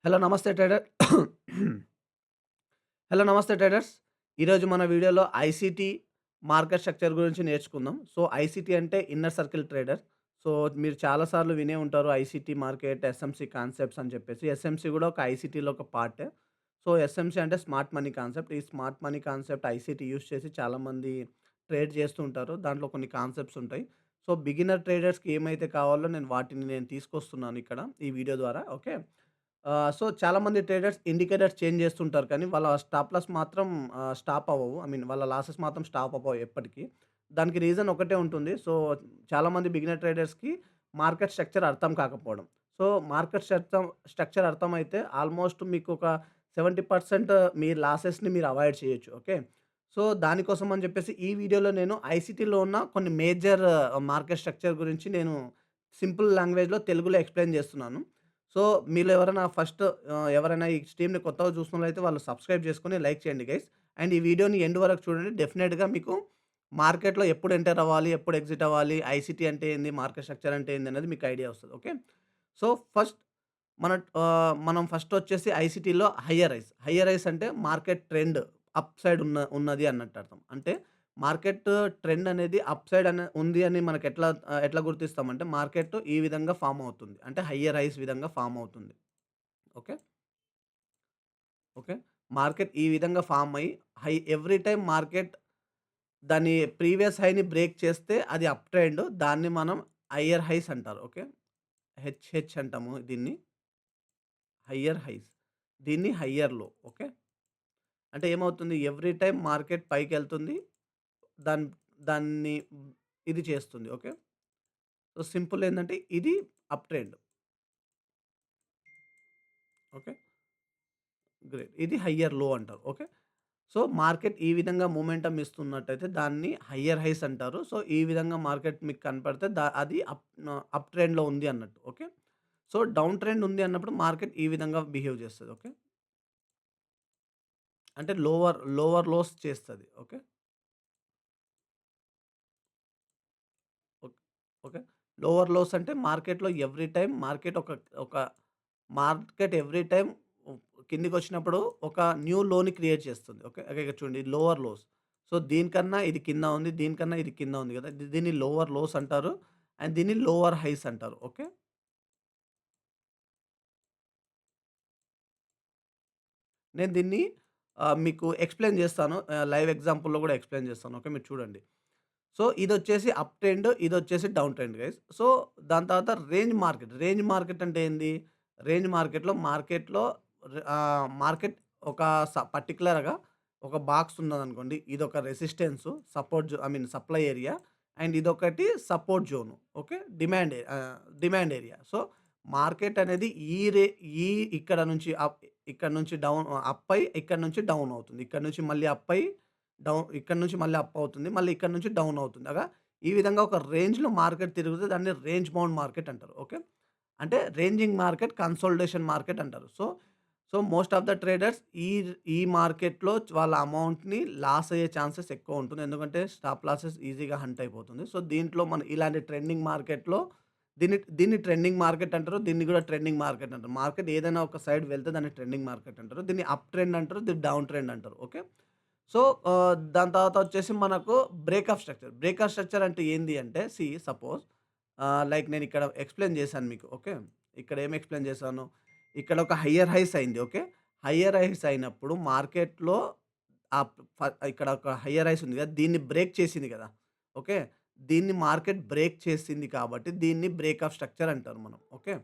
Hello నమస్తే trader. Hello నమస్తే traders. ఈరోజు మన వీడియోలో ఐసీటీ మార్కెట్ స్ట్రక్చర్ గురించి నేర్చుకుందాం. సో, ఐసీటీ అంటే ఇన్నర్ సర్కిల్ ట్రేడర్. సో, మీరు చాలా సార్లు వినే ఉంటారు ఐసీటీ మార్కెట్, ఎస్ఎంసీ కాన్సెప్ట్స్ అని చెప్పేసి. ఎస్ఎంసీ కూడా ఒక ఐసీటీలో ఒక పార్టే. సో, ఎస్ఎంసీ అంటే స్మార్ట్ మనీ కాన్సెప్ట్. ఈ smart money concept ICT use చేసి చాలామంది ట్రేడ్ చేస్తూ ఉంటారు. దాంట్లో కొన్ని కాన్సెప్ట్స్ ఉంటాయి. సో, బిగినర్ ట్రేడర్స్‌కి ఏమైతే కావాలో వాటిని తీసుకొస్తున్నాను ఇక్కడ ఈ వీడియో ద్వారా. ఓకే. సో, చాలామంది ట్రేడర్స్ ఇండికేటర్స్ చేంజ్ చేస్తుంటారు. కానీ వాళ్ళ స్టాప్ లాస్ మాత్రం స్టాప్ అవ్వవు. ఐ మీన్ వాళ్ళ లాసెస్ మాత్రం స్టాప్ అవ్వవు ఎప్పటికి. దానికి రీజన్ ఒకటే ఉంటుంది. సో, చాలామంది బిగినర్ ట్రేడర్స్‌కి మార్కెట్ స్ట్రక్చర్ అర్థం కాకపోవడం. సో, మార్కెట్ స్ట్రక్చర్ అర్థమైతే ఆల్మోస్ట్ మీకు ఒక 70% మీ లాసెస్‌ని మీరు అవాయిడ్ చేయొచ్చు. ఓకే. సో, దానికోసం అని చెప్పేసి ఈ వీడియోలో నేను ఐసీటీలో ఉన్న కొన్ని మేజర్ మార్కెట్ స్ట్రక్చర్ గురించి నేను సింపుల్ లాంగ్వేజ్‌లో తెలుగులో ఎక్స్‌ప్లెయిన్ చేస్తున్నాను. సో, మీలో ఎవరైనా ఈ స్ట్రీమ్‌ని కొత్తగా చూస్తున్నట్లయితే వాళ్ళు సబ్స్క్రైబ్ చేసుకొని లైక్ చేయండి గైస్. అండ్ ఈ వీడియోని ఎండ్ వరకు చూడండి. డెఫినిట్‌గా మీకు మార్కెట్‌లో ఎప్పుడు ఎంటర్ అవ్వాలి, ఎప్పుడు ఎగ్జిట్ అవ్వాలి, ఐసీటీ అంటే ఏంది, మార్కెట్ స్ట్రక్చర్ అంటే ఏంది అనేది మీకు ఐడియా వస్తది. ఓకే. సో, మనం ఫస్ట్ వచ్చేసి ఐసీటీలో హైయర్ హైస్. హైయర్ హైస్ అంటే మార్కెట్ ట్రెండ్ అప్ సైడ్ ఉన్నది అన్నట్టు అర్థం. అంటే మార్కెట్ ట్రెండ్ అనేది అప్ సైడ్ ఉంది అని ఎట్లా గుర్తిస్తామంటే మార్కెట్ ఈ విధంగా ఫార్మ్ అవుతుంది. అంటే హైయర్ హైస్ విధంగా ఫార్మ్ అవుతుంది. ఓకే. ఓకే. మార్కెట్ ఈ విధంగా ఫార్మ్ అయ్యి ఎవ్రీ టైమ్ మార్కెట్ దాని ప్రీవియస్ హైని బ్రేక్ చేస్తే అది అప్ ట్రెండ్. దాన్ని మనం హైయర్ హైస్ అంటారు. ఓకే. హెచ్‌హెచ్ అంటాము దీన్ని. Higher highs. దీన్ని హైయర్ లో. ఓకే. అంటే ఏమవుతుంది ఎవ్రీ టైమ్ మార్కెట్ పైకెళ్తుంది. దాన్ దాన్ని ఇది చేస్తుంది. ఓకే. సో, సింపుల్ ఏందంటే ఇది అప్ ట్రెండ్. ఓకే. గ్రేట్. ఇది హైయర్ లో అంటారు. ఓకే. సో, మార్కెట్ ఈ విధంగా మొమెంటమ్ ఇస్తున్నట్టయితే దాన్ని హైయర్ హైస్ అంటారు. సో, ఈ విధంగా మార్కెట్ మీకు కనపడితే అది అప్ ట్రెండ్‌లో ఉంది అన్నట్టు. ఓకే. సో, డౌన్ ట్రెండ్ ఉంది అన్నప్పుడు మార్కెట్ ఈ విధంగా బిహేవ్ చేస్తది. ఓకే. అంటే లోవర్ లోస్ చేస్తది. ఓకే. ఓక్ ఓకే. లోవర్ లోస్ అంటే మార్కెట్‌లో ఎవ్రీ టైమ్ ఒక మార్కెట్ ఎవ్రీ టైమ్ కిందకొచ్చినప్పుడు ఒక న్యూ లోని క్రియేట్ చేస్తుంది. ఓకే. ఓకే. ఇక్కడ చూడండి లోవర్ లోస్. సో, దీనికన్నా ఇది కింద ఉంది. దీనికన్నా ఇది కింద ఉంది గదా! దీన్ని లోవర్ లోస్ అంటారు. అండ్ దీన్ని లోవర్ హైస్ అంటారు. ఓకే. నేను దీన్ని మీకు ఎక్స్‌ప్లెయిన్ చేస్తాను. లైవ్ ఎగ్జాంపుల్‌లో గూడా ఎక్స్‌ప్లెయిన్ చేస్తాను. ఓకే. మీరు చూడండి. సో, ఇదొచ్చేసి అప్ ట్రెండ్. ఇదొచ్చేసి డౌన్ ట్రెండ్ గైస్. సో, దాని తర్వాత రేంజ్ మార్కెట్. రేంజ్ మార్కెట్ అంటే ఏంది? రేంజ్ మార్కెట్ ఒక పర్టిక్యులర్‌గా ఒక బాక్స్ ఉన్నదనుకోండి. ఇదొక resistance, I mean supply area. And ఇదొకటి support zone. Okay. Demand area. So, market అనేది ఈ రే ఈ ఇక్కడ నుంచి ఇక్కడ నుంచి డౌన్ అప్ అయ్యి, ఇక్కడ నుంచి డౌన్ అవుతుంది. ఇక్కడ నుంచి మళ్ళీ అప్ అయ్యి ఇక్కడ నుంచి మళ్ళీ అప్ అవుతుంది. మళ్ళీ ఇక్కడ నుంచి డౌన్ అవుతుంది. ఈ విధంగా ఒక రేంజ్‌లో మార్కెట్ తిరిగితే దాన్ని రేంజ్ బౌండ్ మార్కెట్ అంటారు. ఓకే. అంటే రేంజింగ్ మార్కెట్, కన్సాలిడేషన్ మార్కెట్ అంటారు. So, most of the traders ఈ మార్కెట్‌లో వాళ్ళ అమౌంట్‌ని లాస్ అయ్యే ఛాన్సెస్ ఎక్కువ ఉంటుంది. ఎందుకంటే స్టాప్ లాసెస్ ఈజీగా హంట్ అయిపోతుంది. సో, దీంట్లో మనం ఇలాంటి ట్రెండింగ్ మార్కెట్‌లో దీన్ని దీన్ని ట్రెండింగ్ మార్కెట్ అంటారు. దీన్ని కూడా ట్రెండింగ్ మార్కెట్ అంటారు. మార్కెట్ ఏదైనా ఒక సైడ్ వెళ్తే దాన్ని ట్రెండింగ్ మార్కెట్ అంటారు. దీన్ని అప్ ట్రెండ్ అంటారు. దీన్ని డౌన్ ట్రెండ్ అంటారు. ఓకే. సో, దాని తర్వాత వచ్చేసి మనకు బ్రేకప్ స్ట్రక్చర్. బ్రేకప్ స్ట్రక్చర్ అంటే ఏంది అంటే సపోజ్ లైక్ నేనిక్కడ ఎక్స్‌ప్లెయిన్ చేశాను మీకు. ఓకే. ఇక్కడ ఏమి ఎక్స్‌ప్లెయిన్ చేశాను? ఇక్కడ ఒక హైయర్ హైస్ అయింది. ఓకే. హైయర్ హైస్ అయినప్పుడు మార్కెట్‌లో ఆహ్, ఇక్కడ ఒక హైయర్ హైస్ ఉంది కదా! దీన్ని బ్రేక్ చేసింది కదా! ఓకే. దీన్ని మార్కెట్ బ్రేక్ చేసింది కాబట్టి దీన్ని బ్రేకప్ స్ట్రక్చర్ అంటారు మనం. ఓకే.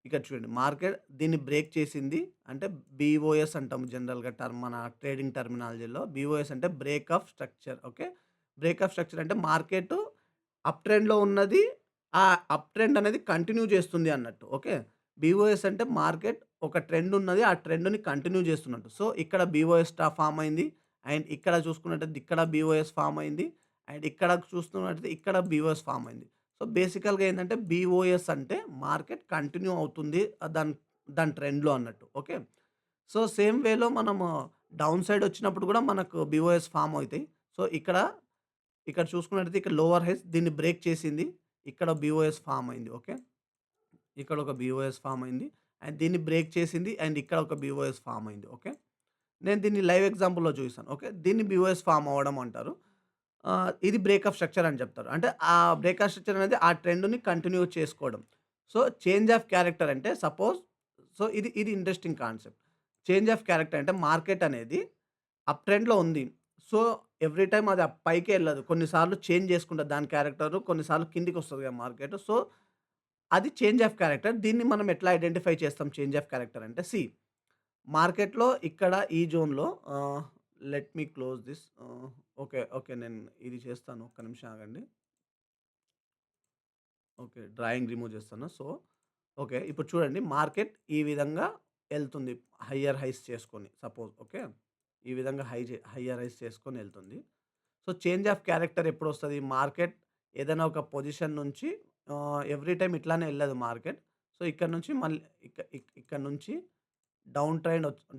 ఇక్కడ చూడండి. మార్కెట్ దీన్ని బ్రేక్ చేసింది. అంటే బీఓఎస్ అంటాం జనరల్‌గా మన ట్రేడింగ్ టర్మినాలజీలో. బీఓఎస్ అంటే break of structure. Okay. Break of structure అంటే మార్కెట్ అప్ ట్రెండ్‌లో ఉన్నది. ఆ అప్ ట్రెండ్ అనేది కంటిన్యూ చేస్తుంది అన్నట్టు. ఓకే. బీఓఎస్ అంటే మార్కెట్ ఒక ట్రెండ్ ఉన్నది. ఆ ట్రెండ్‌ని కంటిన్యూ చేస్తున్నట్టు. సో, ఇక్కడ బీఓఎస్ ఫార్మ్ అయింది. అండ్ ఇక్కడ చూసుకున్నట్టయితే ఇక్కడ బీఓఎస్ ఫార్మ్ అయింది. అండ్ ఇక్కడ చూస్తున్నట్టయితే ఇక్కడ బీఓఎస్ ఫార్మ్ అయింది. సో, బేసికల్‌గా ఏందంటే బీఓఎస్ అంటే మార్కెట్ కంటిన్యూ అవుతుంది. దాని దాని ట్రెండ్‌లో అన్నట్టు. ఓకే. సో, సేమ్ వేలో మనము డౌన్ సైడ్ వచ్చినప్పుడు గూడా మనకు బీఓఎస్ ఫార్మ్ అయితాయి. సో, ఇక్కడ చూసుకున్నట్టయితే ఇక్కడ లోవర్ హైస్ దీన్ని బ్రేక్ చేసింది. ఇక్కడ బీఓఎస్ ఫార్మ్ అయింది. ఓకే. ఇక్కడ ఒక బీఓఎస్ ఫార్మ్ అయింది. అండ్ దీన్ని బ్రేక్ చేసింది. అండ్ ఇక్కడ ఒక బీఓఎస్ ఫార్మ్ అయింది. ఓకే. నేను దీన్ని లైవ్ ఎగ్జాంపుల్‌లో చూపిస్తాను. ఓకే. దీన్ని బీఓఎస్ ఫార్మ్ అవ్వడం అంటారు. ఇది బ్రేక్ ఆఫ్ స్ట్రక్చర్ అని చెప్తారు. అంటే ఆ బ్రేక్ ఆఫ్ స్ట్రక్చర్ అనేది ఆ ట్రెండ్‌ని కంటిన్యూ చేసుకోవడం. సో, చేంజ్ ఆఫ్ క్యారెక్టర్ అంటే సపోజ్ సో, ఇది interesting concept. Change of character అంటే మార్కెట్ అనేది అప్ ట్రెండ్‌లో ఉంది. సో, ఎవ్రీ టైమ్ అది పైకే ఎళ్ళదు. కొన్నిసార్లు చేంజ్ చేసుకుంటది దాని క్యారెక్టరు. కొన్నిసార్లు కిందకొస్తది కదా మార్కెట్. సో, అది చేంజ్ ఆఫ్ క్యారెక్టర్. దీన్ని మనం ఎట్లా ఐడెంటిఫై చేస్తాం చేంజ్ ఆఫ్ క్యారెక్టర్ అంటే మార్కెట్‌లో ఇక్కడ ఈ జోన్‌లో let me close this okay. Okay. నేను ఇది చేస్తాను. ఒక్క నిమిషం ఆగండి. ఓకే. డ్రాయింగ్ రిమూవ్ చేస్తాను. So, okay. ఇప్పుడు చూడండి మార్కెట్ ఈ విధంగా ఎళ్తుంది. హయ్యర్ హైస్ చేసుకొని సపోజ్ ఓకే. ఈ విధంగా హయ్యర్ హైస్ చేసుకొని ఎళ్తుంది. సో, చేంజ్ ఆఫ్ క్యారెక్టర్ ఎప్పుడొస్తది? మార్కెట్ ఏదైనా ఒక పొజిషన్ నుంచి ఎవ్రీ టైమ్ ఇట్లానే ఎళ్ళదు మార్కెట్. సో, ఇక్కడ నుంచి మళ్ళీ ఇక్కడ నుంచి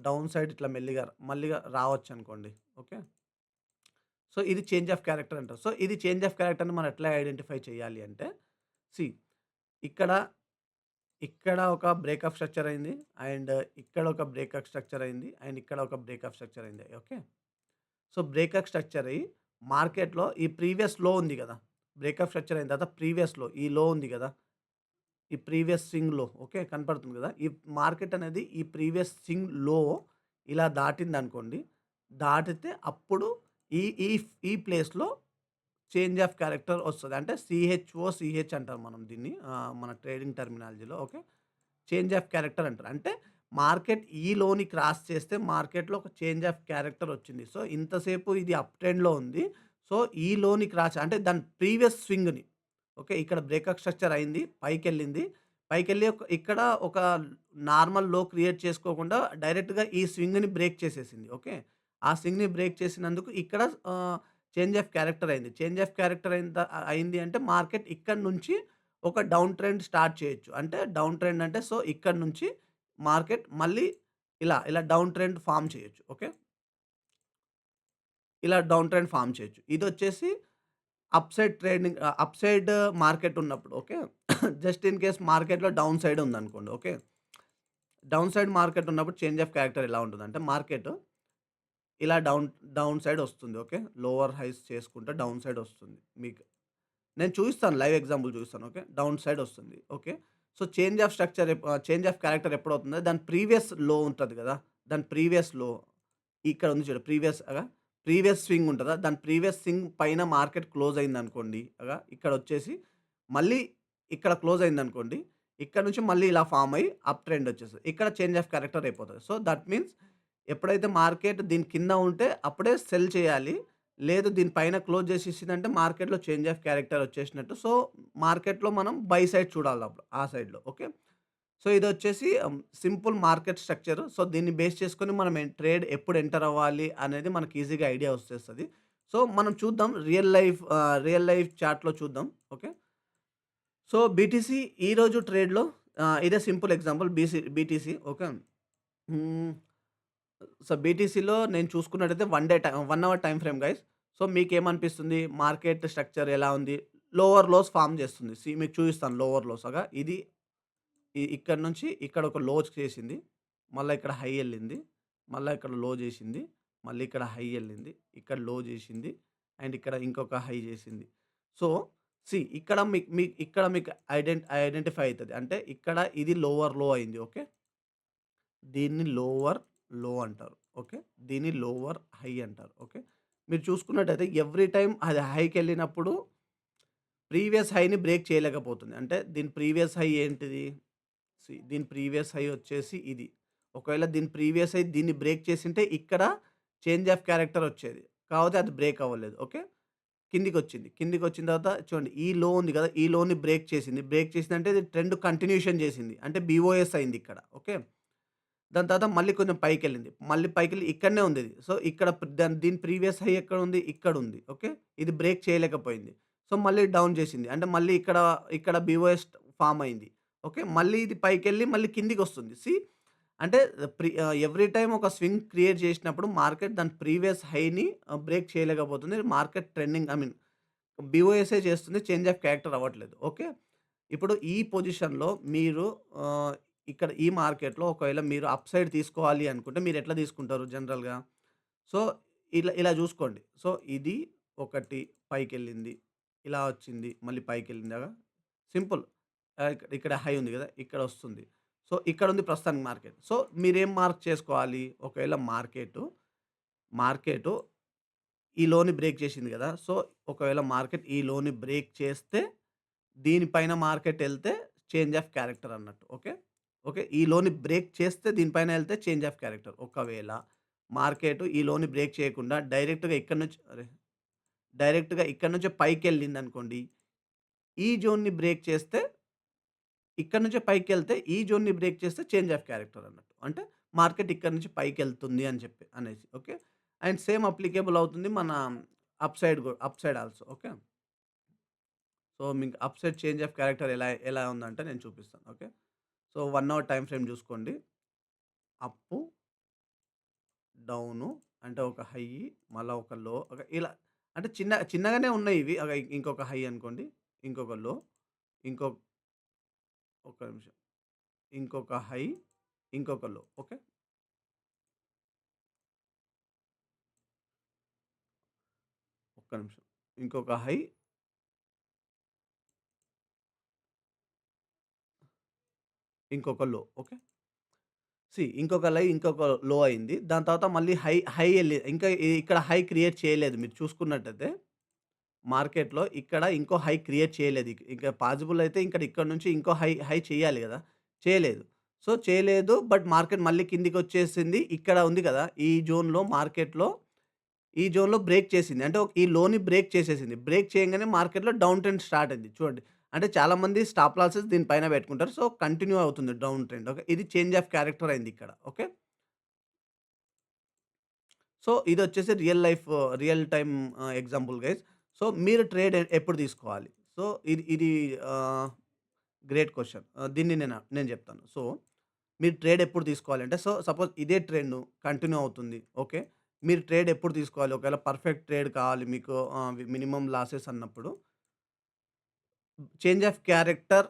డౌన్ సైడ్ ఇట్లా మళ్ళీగా రావచ్చనుకోండి. ఓకే. సో, ఇది చేంజ్ ఆఫ్ క్యారెక్టర్ అంటారు. సో, ఇది చేంజ్ ఆఫ్ క్యారెక్టర్‌ని మనం ఎట్లా ఐడెంటిఫై చేయాలి అంటే, సీ ఇక్కడ, ఇక్కడ ఒక బ్రేక్ ఆఫ్ స్ట్రక్చర్ అయింది. అండ్ ఇక్కడ ఒక బ్రేక్ ఆఫ్ స్ట్రక్చర్ అయింది. అండ్ ఇక్కడ ఒక బ్రేక్ ఆఫ్ స్ట్రక్చర్ అయింది. Okay. So, break of structure అయ్యి మార్కెట్‌లో ఈ ప్రీవియస్ లో ఉంది గదా! బ్రేక్ ఆఫ్ స్ట్రక్చర్ అయిన తర్వాత ప్రీవియస్ లో ఈ లో ఉంది గదా! ఈ ప్రీవియస్ స్వింగ్ లో ఓకే. కనపడుతుంది గదా! ఈ మార్కెట్ అనేది ఈ ప్రీవియస్ స్వింగ్ లో ఇలా దాటిందనుకోండి. దాటితే అప్పుడు ఈ ఈ ఈ ప్లేస్‌లో చేంజ్ ఆఫ్ క్యారెక్టర్ ఒస్తది. అంటే సీహెచ్ఓ, అంటాం మనం దీన్ని మన ట్రేడింగ్ టర్మినాలజీలో ఓకే. చేంజ్ ఆఫ్ క్యారెక్టర్ అంటారు. అంటే మార్కెట్ ఈ లోని క్రాస్ చేస్తే మార్కెట్‌లో ఒక చేంజ్ ఆఫ్ క్యారెక్టర్ వచ్చింది. సో, ఇంతసేపు ఇది అప్ ట్రెండ్‌లో ఉంది. సో, ఈ లోని క్రాస్ అంటే దాని ప్రీవియస్ స్వింగ్‌ని ఓకే. ఇక్కడ బ్రేకప్ స్ట్రక్చర్ అయింది. పైకెళ్ళింది. పైకెళ్ళి ఇక్కడ ఒక నార్మల్ లో క్రియేట్ చేసుకోకుండా డైరెక్ట్‌గా ఈ స్వింగ్‌ని బ్రేక్ చేసేసింది. ఓకే. ఆ స్వింగ్‌ని బ్రేక్ చేసినందుకు ఇక్కడ చేంజ్ ఆఫ్ క్యారెక్టర్ అయింది. చేంజ్ ఆఫ్ క్యారెక్టర్ అయింది అంటే మార్కెట్ ఇక్కడి నుంచి ఒక డౌన్ ట్రెండ్ స్టార్ట్ చేయొచ్చు. అంటే డౌన్ ట్రెండ్ అంటే సో, ఇక్కడి నుంచి మార్కెట్ మళ్ళీ ఇలా డౌన్ ట్రెండ్ ఫార్మ్ చేయొచ్చు. ఓకే. ఇలా డౌన్ ట్రెండ్ ఫార్మ్ చేయొచ్చు. ఇదొచ్చేసి అప్ సైడ్ మార్కెట్ ఉన్నప్పుడు ఓకే. జస్ట్ ఇన్ కేస్ మార్కెట్‌లో డౌన్ సైడ్ ఉందనుకోండి. ఓకే. డౌన్ సైడ్ మార్కెట్ ఉన్నప్పుడు చేంజ్ ఆఫ్ క్యారెక్టర్ ఎలా ఉంటదంటే మార్కెట్ ఇలా డౌన్ సైడ్ ఒస్తుంది. ఓకే. లోవర్ హైస్ చేసుకుంటే డౌన్ సైడ్ ఒస్తుంది. నేను చూయిస్తాను. లైవ్ ఎగ్జాంపుల్ చూపిస్తాను. ఓకే. డౌన్ సైడ్ ఒస్తుంది. Okay. So, change of character ఎప్పుడవుతుందో దాని ప్రీవియస్ లో ఉంటది గదా! దాని ప్రీవియస్ లో ఇక్కడ ఉంది చూడు ప్రీవియస్ స్వింగ్ ఉంటదా? దాని ప్రీవియస్ స్వింగ్ పైన మార్కెట్ క్లోజ్ అయిందనుకోండి. ఇక్కడొచ్చేసి మళ్ళీ ఇక్కడ క్లోజ్ అయిందనుకోండి. ఇక్కడ నుంచి మళ్ళీ ఇలా ఫార్మ్ అయ్యి అప్ ట్రెండ్ వచ్చేస్తది. ఇక్కడ చేంజ్ ఆఫ్ క్యారెక్టర్ అయిపోతది. సో, దట్ మీన్స్ ఎప్పుడైతే మార్కెట్ దీని కింద ఉంటే అప్పుడే సెల్ చేయాలి. లేదు దీని పైన క్లోజ్ చేసేసిందంటే మార్కెట్‌లో చేంజ్ ఆఫ్ క్యారెక్టర్ వచ్చేసినట్టు. సో, మార్కెట్‌లో మనం బై సైడ్ చూడాలప్పుడు ఆ సైడ్‌లో. ఓకే. సో, ఇదొచ్చేసి సింపుల్ మార్కెట్ స్ట్రక్చర్. సో, దీన్ని బేస్ చేసుకొని మనం ట్రేడ్ ఎప్పుడు ఎంటర్ అవ్వాలి అనేది మనకి ఈజీగా ఐడియా వచ్చేస్తది. సో, మనం చూద్దాం రియల్ లైఫ్ చార్ట్‌లో చూద్దాం. ఓకే. సో, బీటీసీ ఈరోజు ట్రేడ్‌లో ఇదే simple example BTC okay. Hmm. So, బీటీసీలో నేను చూసుకున్నట్టయితే 1 hour time frame guys. So, మీకేమనిపిస్తుంది? మార్కెట్ స్ట్రక్చర్ ఎలా ఉంది? లోవర్ లోస్ ఫార్మ్ చేస్తుంది. మీకు చూపిస్తాను లోవర్ లోస్ ఇది ఇక్కడి నుంచి ఇక్కడ ఒక లో చేసింది. మళ్ళా ఇక్కడ హై ఎళ్ళింది. మళ్ళా ఇక్కడ లో చేసింది. మళ్ళీ ఇక్కడ హై ఎళ్ళింది. ఇక్కడ లో చేసింది. అండ్ ఇక్కడ ఇంకొక హై చేసింది. సో, ఇక్కడ మీకు ఐడెంటిఫై అయితది. అంటే ఇక్కడ ఇది లోవర్ లో అయింది. ఓకే. దీన్ని లోవర్ లో అంటారు. ఓకే. దీన్ని లోవర్ హై అంటారు. ఓకే. మీరు చూసుకున్నట్టయితే ఎవ్రీ టైమ్ అది హైకెళ్ళినప్పుడు ప్రీవియస్ హైని బ్రేక్ చేయలేకపోతుంది. అంటే దీని ప్రీవియస్ హై ఏంటిది? దీని ప్రీవియస్ హై వచ్చేసి ఇది. ఒకవేళ దీని ప్రీవియస్ హై దీన్ని బ్రేక్ చేసుంటే ఇక్కడ చేంజ్ ఆఫ్ క్యారెక్టర్ వచ్చేది. కాకపోతే అది బ్రేక్ అవ్వలేదు. ఓకే. కిందికొచ్చింది. కిందికొచ్చిన తర్వాత చూడండి ఈ లో ఉంది కదా! ఈ లోని బ్రేక్ చేసింది. బ్రేక్ చేసిందంటే ఇది ట్రెండ్ కంటిన్యూషన్ చేసింది. అంటే బీఓఎస్ అయింది ఇక్కడ. ఓకే. దాని తర్వాత మళ్ళీ కొంచెం పైకెళ్ళింది. మళ్ళీ పైకెళ్ళి ఇక్కడనే ఉంది ఇది. సో, ఇక్కడ దీని ప్రీవియస్ హై ఎక్కడుంది? ఇక్కడుంది. ఓకే. ఇది బ్రేక్ చేయలేకపోయింది. సో, మళ్ళీ డౌన్ చేసింది. అంటే మళ్ళీ ఇక్కడ బీఓఎస్ ఫార్మ్ అయింది. ఓకే. మళ్ళీ ఇది పైకెళ్ళి మళ్ళీ కిందికొస్తుంది. అంటే ఎవ్రీ టైమ్ ఒక స్వింగ్ క్రియేట్ చేసినప్పుడు మార్కెట్ దాని ప్రీవియస్ హైని బ్రేక్ చేయలేకపోతుంది. మార్కెట్ ట్రెండింగ్ బీఓఎస్ఏ చేస్తుంది. చేంజ్ ఆఫ్ క్యారెక్టర్ అవ్వట్లేదు. ఓకే. ఇప్పుడు ఈ పొజిషన్‌లో మీరు ఆహ్, ఇక్కడ ఈ మార్కెట్‌లో ఒకవేళ మీరు అప్ సైడ్ తీసుకోవాలి అనుకుంటే మీరెట్లా తీసుకుంటారు జనరల్‌గా? సో, ఇలా జూసుకోండి. సో, ఇది ఒకటి పైకెళ్ళింది. ఇలా వచ్చింది. మళ్ళీ పైకెళ్ళింది గదా! సింపుల్. ఇక్కడ హై ఉంది గదా! ఇక్కడొస్తుంది. సో, ఇక్కడుంది ప్రస్తుతానికి మార్కెట్. సో, మీరేం మార్క్ చేసుకోవాలి? ఒకవేళ మార్కెటు ఈ లోని బ్రేక్ చేసింది గదా! సో, ఒకవేళ మార్కెట్ ఈ లోని బ్రేక్ చేస్తే దీనిపైన మార్కెటెళ్తే చేంజ్ ఆఫ్ క్యారెక్టర్ అన్నట్టు. ఓకే. ఓకే. ఈ లోని బ్రేక్ చేస్తే దీనిపైన ఎళ్తే చేంజ్ ఆఫ్ క్యారెక్టర్. ఒకవేళ మార్కెట్ ఈ లోని బ్రేక్ చేయకుండా డైరెక్ట్‌గా ఇక్కడి నుంచే పైకెళ్ళిందనుకోండి. ఈ జోన్‌ని బ్రేక్ చేస్తే ఇక్కడి నుంచే పైకెళ్తే ఈ జోన్‌ని బ్రేక్ చేస్తే చేంజ్ ఆఫ్ క్యారెక్టర్ అన్నట్టు. అంటే మార్కెట్ ఇక్కడి నుంచి పైకెళ్తుంది అని చెప్పి అనేసి. ఓకే. అండ్ సేమ్ అప్లికేబుల్ అవుతుంది మన up side also. Okay. So, మీకు up side change of character ఎలా ఉందంటే నేను చూపిస్తాను. Okay. So, 1 hour time frame జూసుకోండి. అప్పు, డౌను అంటే ఒక హై, మళ్ళా ఒక లో ఇలా అంటే చిన్నగానే ఉన్నాయి ఇవి. ఇంకొక హై అనుకోండి. ఇంకొక లో, ఇంకొ ఒక్క నిమిషం. ఇంకొక హై, ఇంకొక లో. ఓకే. ఒక్క నిమిషం. ఇంకొక హై, ఇంకొక లో. ఓకే. ఇంకొక లో అయింది. దాని తర్వాత మళ్ళీ హై ఇంకా ఇక్కడ హై క్రియేట్ చేయలేదు మీరు చూసుకున్నట్టయితే మార్కెట్‌లో ఇక్కడ ఇంకో హై క్రియేట్ చేయలేదు. ఇక పాజిబుల్ అయితే ఇక్కడి నుంచి ఇంకో హై చేయాలి గదా! చేయలేదు. సో, చేయలేదు. బట్ మార్కెట్ మళ్ళీ కిందికొచ్చేసింది. ఇక్కడ ఉంది కదా! ఈ జోన్‌లో బ్రేక్ చేసింది. అంటే ఈ లోని బ్రేక్ చేసేసింది. బ్రేక్ చేయంగానే మార్కెట్‌లో డౌన్ ట్రెండ్ స్టార్ట్ అయింది. చూడండి. అంటే చాలామంది స్టాప్ లాసెస్ దీని పైన పెట్టుకుంటారు. సో, కంటిన్యూ అవుతుంది డౌన్ ట్రెండ్. ఓకే. ఇది చేంజ్ ఆఫ్ క్యారెక్టర్ అయింది ఇక్కడ. ఓకే. సో, ఇదొచ్చేసి real time example guys. So, మీరు ట్రేడ్ ఎప్పుడు తీసుకోవాలి? సో, ఇది ఆహ్, గ్రేట్ క్వెషన్. దీన్ని నేను చెప్తాను. సో, మీరు ట్రేడ్ ఎప్పుడు తీసుకోవాలంటే సపోజ్ ఇదే ట్రెండ్ కంటిన్యూ అవుతుంది. ఓకే. మీరు ట్రేడ్ ఎప్పుడు తీసుకోవాలి? ఒకవేళ పర్ఫెక్ట్ ట్రేడ్ కావాలి మీకు మినిమమ్ లాసెస్ అన్నప్పుడు చేంజ్ ఆఫ్ క్యారెక్టర్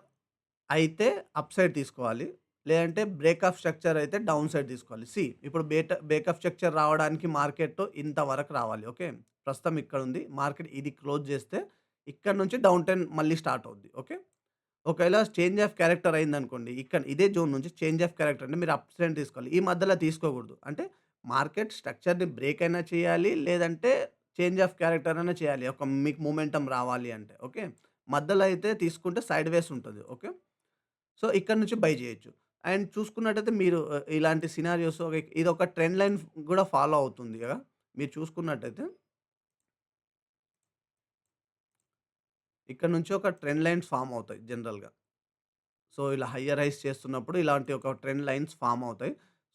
అయితే అప్ సైడ్ తీసుకోవాలి. లేదంటే బ్రేక్ ఆఫ్ స్ట్రక్చర్ అయితే డౌన్ సైడ్ తీసుకోవాలి. ఇప్పుడు బ్రేక్ ఆఫ్ స్ట్రక్చర్ రావడానికి మార్కెట్ ఇంతవరకు రావాలి. ఓకే. ప్రస్తుతం ఇక్కడుంది. మార్కెట్ ఇది క్లోజ్ చేస్తే ఇక్కడి నుంచి డౌన్ ట్రెండ్ మళ్ళీ స్టార్ట్ అవుద్ది. ఓకే. ఒకవేళ చేంజ్ ఆఫ్ క్యారెక్టర్ అయిందనుకోండి. ఇదే జోన్ నుంచి చేంజ్ ఆఫ్ క్యారెక్టర్ అంటే మీరు అప్ సైడ్ తీసుకోవాలి. ఈ మధ్యలో తీసుకోకూడదు. అంటే మార్కెట్ స్ట్రక్చర్‌ని బ్రేక్ అయినా చేయాలి. లేదంటే చేంజ్ ఆఫ్ క్యారెక్టర్ అయినా చేయాలి. మీకు మొమెంటమ్ రావాలి అంటే. ఓకే. మధ్యలో అయితే తీసుకుంటే సైడ్ వేస్ ఉంటది. ఓకే. సో, ఇక్కడి నుంచి బై జేయొచ్చు. అండ్ చూసుకున్నట్టయితే మీరు ఇలాంటి సినారియోస్ ఇదొక ట్రెండ్ లైన్ గూడా ఫాలో అవుతుంది గదా! మీరు చూసుకున్నట్టయితే ఇక్కడ నుంచి ఒక ట్రెండ్ లైన్స్ ఫార్మ్ అవుతాయి జనరల్‌గా. సో, ఇలా హైయర్ హైస్ చేస్తున్నప్పుడు ఇలాంటి ఒక ట్రెండ్ లైన్స్ ఫార్మ్ అవుతాయి.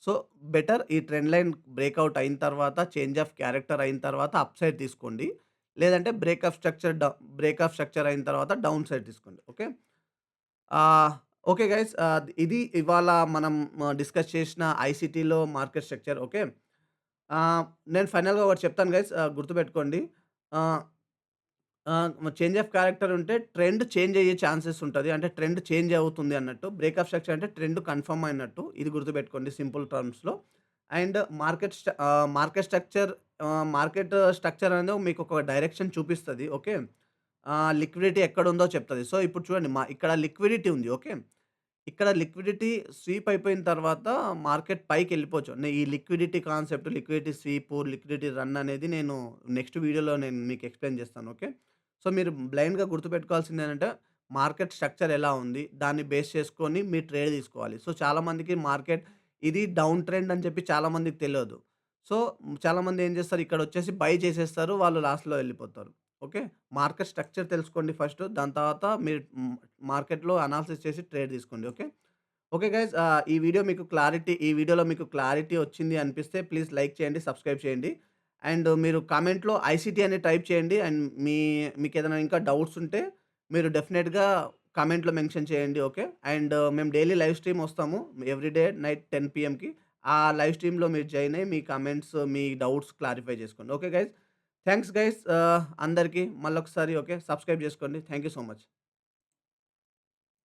సో, బెటర్ ఈ ట్రెండ్ లైన్ బ్రేకౌట్ అయిన తర్వాత చేంజ్ ఆఫ్ క్యారెక్టర్ అయిన తర్వాత అప్ సైడ్ తీసుకోండి. లేదంటే బ్రేక్ ఆఫ్ స్ట్రక్చర్ అయిన తర్వాత డౌన్ సైడ్ తీసుకోండి. ఓకే. ఆహ్, ఓకే గైస్. ఇది ఇవాళ మనం డిస్కస్ చేసిన ఐసీటీలో మార్కెట్ స్ట్రక్చర్. ఓకే. ఆహ్, నేను ఫైనల్‌గా ఒకటి చెప్తాను గైస్. గుర్తుపెట్టుకోండి. ఆహ్, చేంజ్ ఆఫ్ క్యారెక్టర్ ఉంటే ట్రెండ్ చేంజ్ అయ్యే ఛాన్సెస్ ఉంటది. అంటే ట్రెండ్ చేంజ్ అవుతుంది అన్నట్టు. బ్రేక్ ఆఫ్ స్ట్రక్చర్ అంటే ట్రెండ్ కన్ఫర్మ్ అయినట్టు. ఇది గుర్తుపెట్టుకోండి సింపుల్ టర్మ్స్‌లో. అండ్ మార్కెట్ స్ట్రక్చర్ అనేది మీకు ఒక డైరెక్షన్ చూపిస్తది. ఓకే. లిక్విడిటీ ఎక్కడుందో చెప్తది. సో, ఇప్పుడు చూడండి ఇక్కడ లిక్విడిటీ ఉంది. ఓకే. ఇక్కడ లిక్విడిటీ స్వీప్ అయిపోయిన తర్వాత మార్కెట్ పైకెళ్ళిపోవచ్చు. ఈ లిక్విడిటీ స్వీపు, లిక్విడిటీ రన్ అనేది నేను నెక్స్ట్ వీడియోలో నేను మీకు ఎక్స్‌ప్లెయిన్ చేస్తాను. ఓకే. సో, మీరు బ్లైండ్‌గా గుర్తుపెట్టుకోవాల్సిందేంటంటే మార్కెట్ స్ట్రక్చర్ ఎలా ఉంది? దాన్ని బేస్ చేసుకొని మీరు ట్రేడ్ తీసుకోవాలి. సో, చాలామందికి మార్కెట్ ఇది డౌన్ ట్రెండ్ అని చెప్పి చాలామందికి తెలవదు. సో, చాలామంది ఏం చేస్తారు ఇక్కడొచ్చేసి బై చేసేస్తారు. వాళ్ళు లాస్‌లో వెళ్ళిపోతారు. ఓకే. మార్కెట్ స్ట్రక్చర్ తెలుసుకోండి ఫస్ట్. దాని తర్వాత మీరు మార్కెట్‌లో అనాలిసిస్ చేసి ట్రేడ్ తీసుకోండి. ఓకే. Okay guys. ఈ వీడియోలో మీకు క్లారిటీ వచ్చింది అనిపిస్తే ప్లీజ్ లైక్ చేయండి, సబ్స్క్రైబ్ చేయండి. అండ్ మీరు కామెంట్‌లో ఐసీటీ అని టైప్ చేయండి. అండ్ మీకేదైనా ఇంకా డౌట్స్ ఉంటే మీరు డెఫినిట్‌గా కామెంట్‌లో మెన్షన్ చేయండి. ఓకే. అండ్ మేము డైలీ లైవ్ స్ట్రీమ్ వస్తాము. Everyday night 10 పీఎంకి. ఆ లైవ్ స్ట్రీమ్‌లో మీరు జాయిన్ అయ్యి మీ కామెంట్స్, మీ డౌట్స్ క్లారిఫై చేసుకోండి. Okay guys. Thanks guys. అందరికి మళ్ళొకసారి ఓకే. సబ్స్క్రైబ్ చేసుకోండి. Thank you so much.